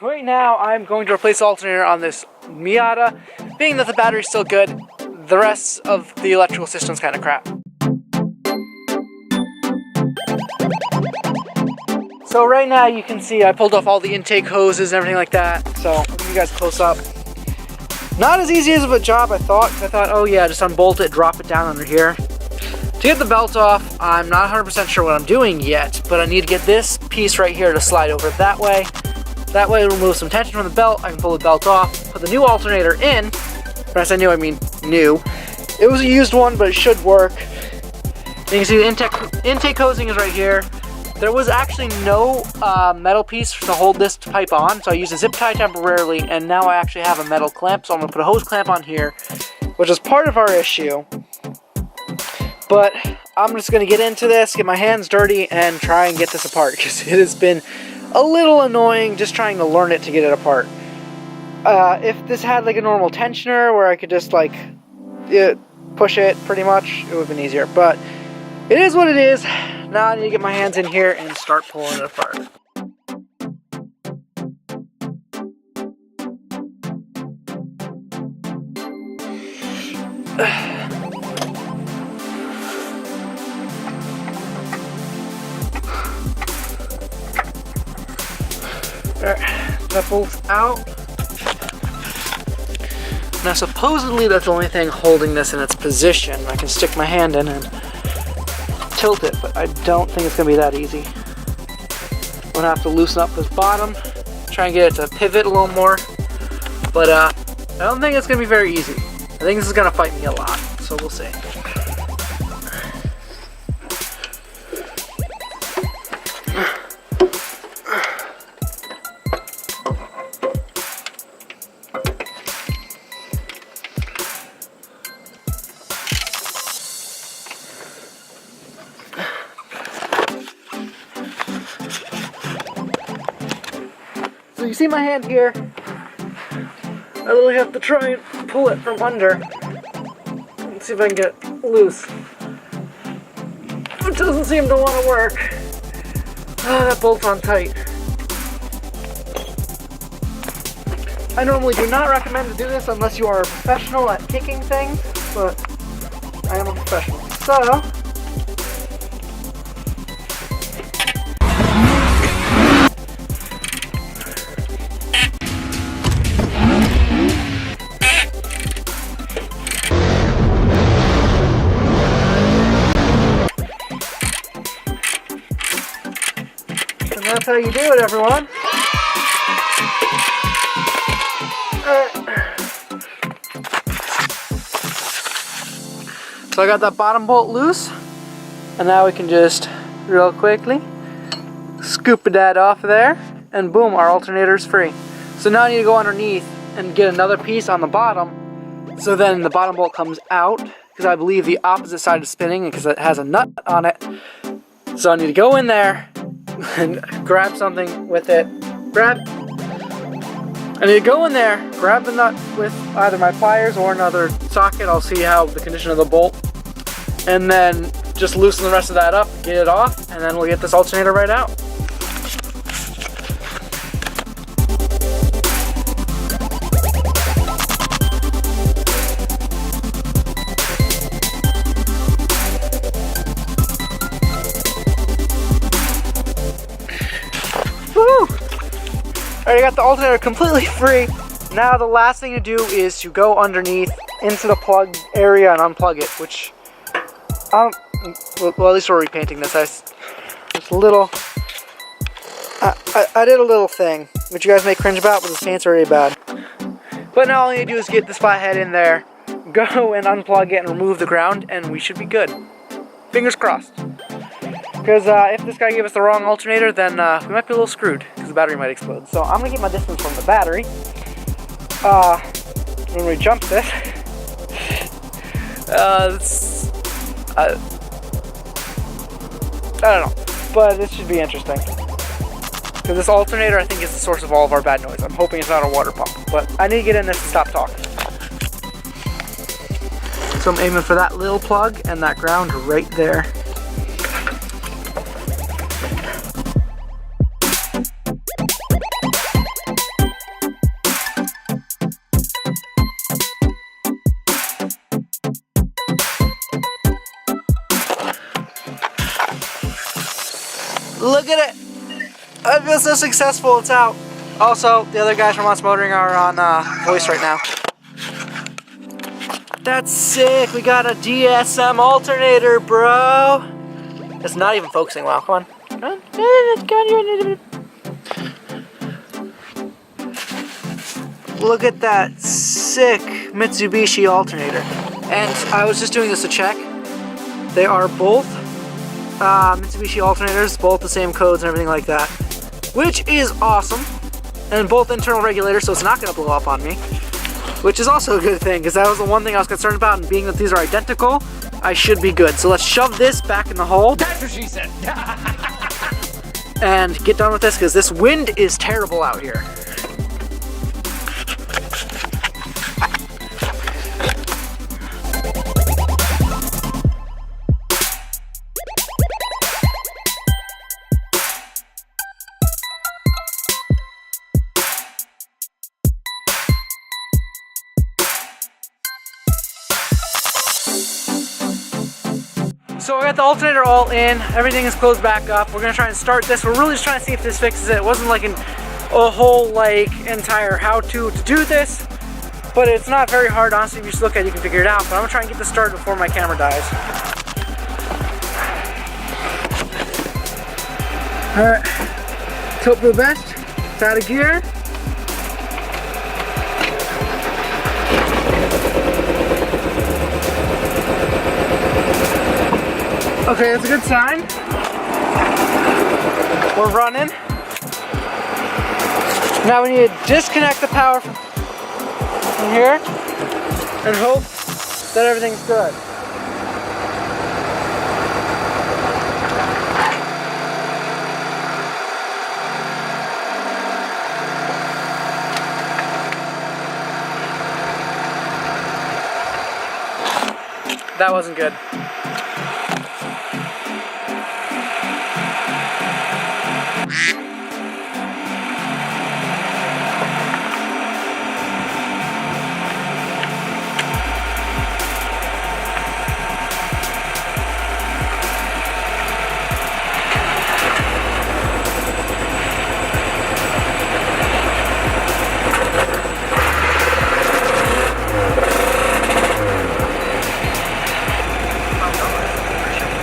Right now, I'm going to replace the alternator on this Miata. Being that the battery's still good, the rest of the electrical system's kind of crap. So right now you can see I pulled off all the intake hoses and everything like that. So I'll give you guys close up. Not as easy as of a job I thought. I thought, oh yeah, just unbolt it, drop it down under here. To get the belt off, I'm not 100% sure what I'm doing yet, but I need to get this piece right here to slide over that way. That way it'll remove some tension from the belt. I can pull the belt off, put the new alternator in. When I say new, I mean new. It was a used one, but it should work. And you can see the intake hosing is right here. There was actually no metal piece to hold this pipe on, so I used a zip tie temporarily, and now I actually have a metal clamp, so I'm going to put a hose clamp on here, which is part of our issue. But I'm just going to get into this, get my hands dirty, and try and get this apart, because it has been a little annoying just trying to learn it to get it apart. If this had like a normal tensioner where I could just like push it pretty much, it would have been easier. But it is what it is. Now I need to get my hands in here and start pulling it apart. That bolt's out. Now supposedly that's the only thing holding this in its position. I can stick my hand in and tilt it, but I don't think it's going to be that easy. I'm going to have to loosen up this bottom, try and get it to pivot a little more, but I don't think it's going to be very easy. I think this is going to fight me a lot, so we'll see. So you see my hand here, I literally have to try and pull it from under. Let's see if I can get it loose. It doesn't seem to want to work. Ah, that bolt's on tight. I normally do not recommend to do this unless you are a professional at kicking things, but I am a professional. So, that's how you do it, everyone. So I got that bottom bolt loose, and now we can just real quickly scoop that off of there, and boom, our alternator's free. So now I need to go underneath and get another piece on the bottom, so then the bottom bolt comes out, because I believe the opposite side is spinning because it has a nut on it. So I need to go in there and grab something with it. I need to go in there, grab the nut with either my pliers or another socket. I'll see how the condition of the bolt, and then just loosen the rest of that up, get it off, and then we'll get this alternator right out. Woo! Alright, I got the alternator completely free. Now the last thing to do is to go underneath into the plug area and unplug it, which, well, at least we're repainting this. Just a little, I did a little thing, which you guys may cringe about, but the paint's already bad. But now all you need to do is get this flathead in there, go and unplug it and remove the ground, and we should be good. Fingers crossed. Because if this guy gave us the wrong alternator, then we might be a little screwed, because the battery might explode. So I'm going to keep my distance from the battery. When we jump this, I don't know, but this should be interesting. Because this alternator, I think, is the source of all of our bad noise. I'm hoping it's not a water pump, but I need to get in this and stop talking. So I'm aiming for that little plug and that ground right there. look at it. I feel so successful, it's out. Also, the other guys from Monster Motoring are on voice right now. That's sick, we got a DSM alternator, bro. It's not even focusing well, come on. Look at that sick Mitsubishi alternator. And I was just doing this to check. They are both Mitsubishi alternators, both the same codes and everything like that, which is awesome. And both internal regulators, so it's not going to blow up on me, which is also a good thing, because that was the one thing I was concerned about, and being that these are identical, I should be good. So let's shove this back in the hole. That's what she said. And get done with this, because this wind is terrible out here. So I got the alternator all in, everything is closed back up. We're gonna try and start this. We're really just trying to see if this fixes it. It wasn't like a whole entire how-to do this, but it's not very hard. Honestly, if you just look at it, you can figure it out. But I'm gonna try and get this started before my camera dies. All right, let's hope for the best. It's out of gear. Okay, that's a good sign. We're running. Now we need to disconnect the power from here and hope that everything's good. That wasn't good.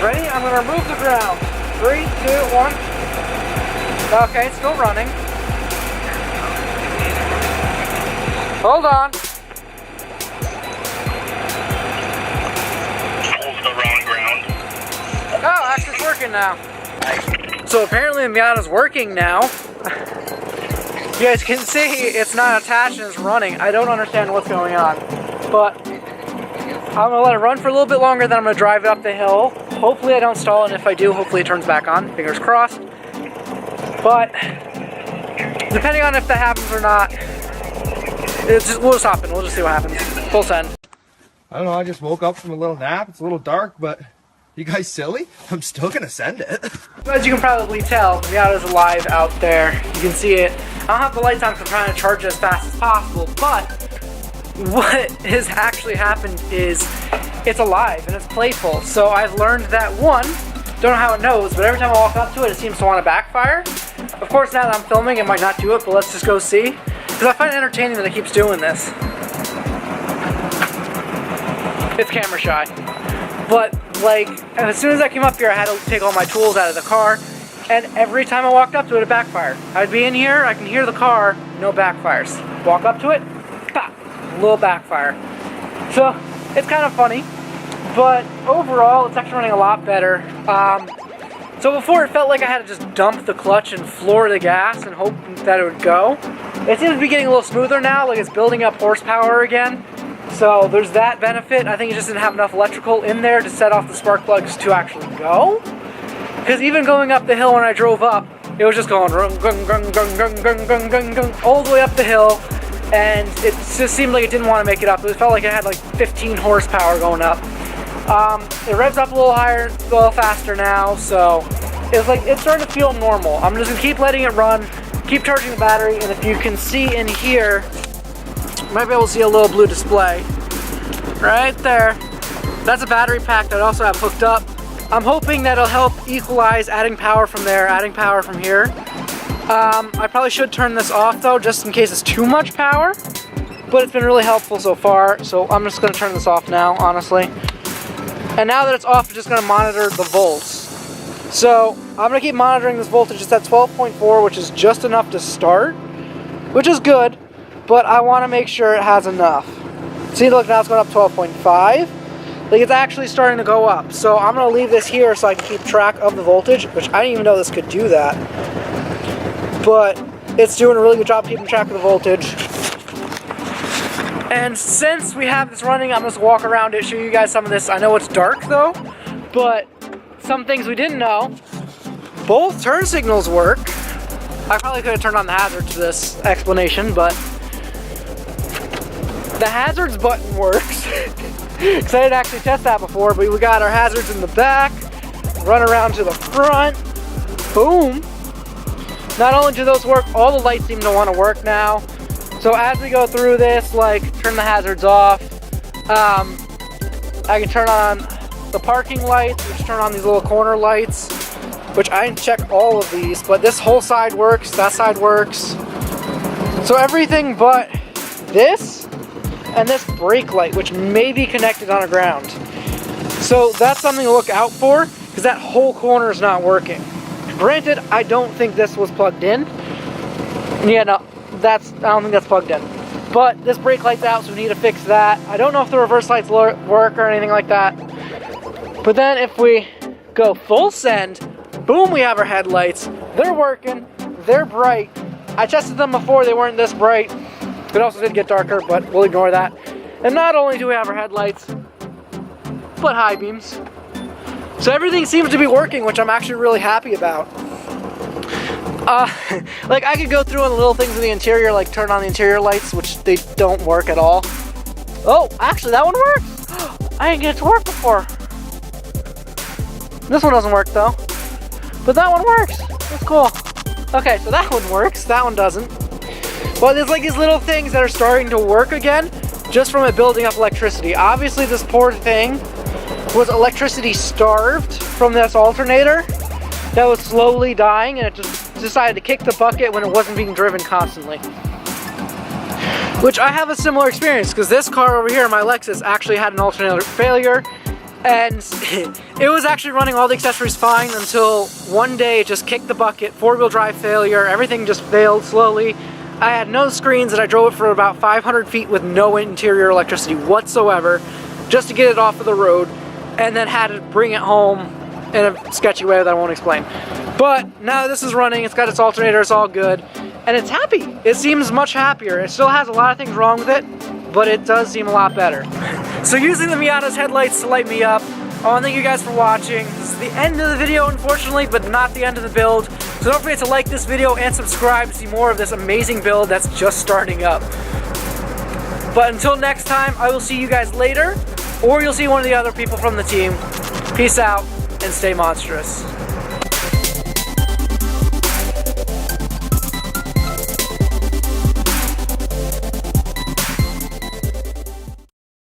Ready? I'm gonna remove the ground. 3, 2, 1. Okay, it's still running. Hold on. Hold the wrong ground. Oh, actually it's working now. So apparently the Miata's working now. You guys can see it's not attached and it's running. I don't understand what's going on. But I'm gonna let it run for a little bit longer, then I'm gonna drive it up the hill. Hopefully I don't stall, and if I do, hopefully it turns back on. Fingers crossed. But depending on if that happens or not, we'll just hop in. We'll just see what happens. Full send. I don't know, I just woke up from a little nap. It's a little dark, but you guys silly? I'm still gonna send it. As you can probably tell, the Miata is alive out there. You can see it. I don't have the lights on because I'm trying to charge it as fast as possible, but what has actually happened is it's alive and it's playful. So I've learned that one, don't know how it knows, but every time I walk up to it, it seems to want to backfire. Of course, now that I'm filming, it might not do it, but let's just go see. Because I find it entertaining that it keeps doing this. It's camera shy. But like, as soon as I came up here, I had to take all my tools out of the car, and every time I walked up to it, it backfired. I'd be in here, I can hear the car, no backfires. Walk up to it, pop, little backfire. So it's kind of funny, but overall, it's actually running a lot better. So before it felt like I had to just dump the clutch and floor the gas and hope that it would go. It seems to be getting a little smoother now, like it's building up horsepower again. So there's that benefit. I think it just didn't have enough electrical in there to set off the spark plugs to actually go. Because even going up the hill when I drove up, it was just going all the way up the hill, and it just seemed like it didn't want to make it up. It felt like it had like 15 horsepower going up. It revs up a little higher, a little faster now, so it's starting to feel normal. I'm just gonna keep letting it run, keep charging the battery, and if you can see in here, you might be able to see a little blue display right there. That's a battery pack that I also have hooked up I'm hoping that'll help equalize adding power from there, adding power from here. I probably should turn this off though, just in case it's too much power. But it's been really helpful so far, so I'm just gonna turn this off now, honestly. And now that it's off, I'm just gonna monitor the volts. So I'm gonna keep monitoring this voltage. It's at 12.4, which is just enough to start, which is good, but I wanna make sure it has enough. See, look, now it's going up 12.5. Like, it's actually starting to go up. So I'm gonna leave this here so I can keep track of the voltage, which I didn't even know this could do that. But it's doing a really good job keeping track of the voltage. And since we have this running, I'm just walk around it, show you guys some of this. I know it's dark though, but some things we didn't know. Both turn signals work. I probably could have turned on the hazard to this explanation, but the hazards button works. Because I didn't actually test that before, but we got our hazards in the back, run around to the front, boom. Not only do those work, all the lights seem to want to work now. So as we go through this, like, turn the hazards off, I can turn on the parking lights, which turn on these little corner lights, which I didn't check all of these, but this whole side works, that side works. So everything but this and this brake light, which may be connected on the ground. So that's something to look out for, because that whole corner is not working. Granted, I don't think this was plugged in. Yeah, no, I don't think that's plugged in. But this brake light's out, so we need to fix that. I don't know if the reverse lights work or anything like that. But then if we go full send, boom, we have our headlights. They're working, they're bright. I tested them before, they weren't this bright. It also did get darker, but we'll ignore that. And not only do we have our headlights, but high beams. So everything seems to be working, which I'm actually really happy about. Like, I could go through on the little things in the interior, like turn on the interior lights, which they don't work at all. Oh, actually that one works. I didn't get it to work before. This one doesn't work though, but that one works. That's cool. Okay, so that one works, that one doesn't. Well, there's like these little things that are starting to work again, just from it building up electricity. Obviously this poor thing was electricity starved from this alternator that was slowly dying, and it just decided to kick the bucket when it wasn't being driven constantly. Which I have a similar experience, because this car over here, my Lexus, actually had an alternator failure, and it was actually running all the accessories fine until one day it just kicked the bucket, four-wheel drive failure, everything just failed slowly. I had no screens, and I drove it for about 500 feet with no interior electricity whatsoever, just to get it off of the road, and then had to bring it home in a sketchy way that I won't explain. But now this is running, it's got its alternator, it's all good, and it's happy. It seems much happier. It still has a lot of things wrong with it, but it does seem a lot better. So using the Miata's headlights to light me up, I want to thank you guys for watching. This is the end of the video, unfortunately, but not the end of the build. So don't forget to like this video and subscribe to see more of this amazing build that's just starting up. But until next time, I will see you guys later, or you'll see one of the other people from the team. Peace out, and stay monstrous.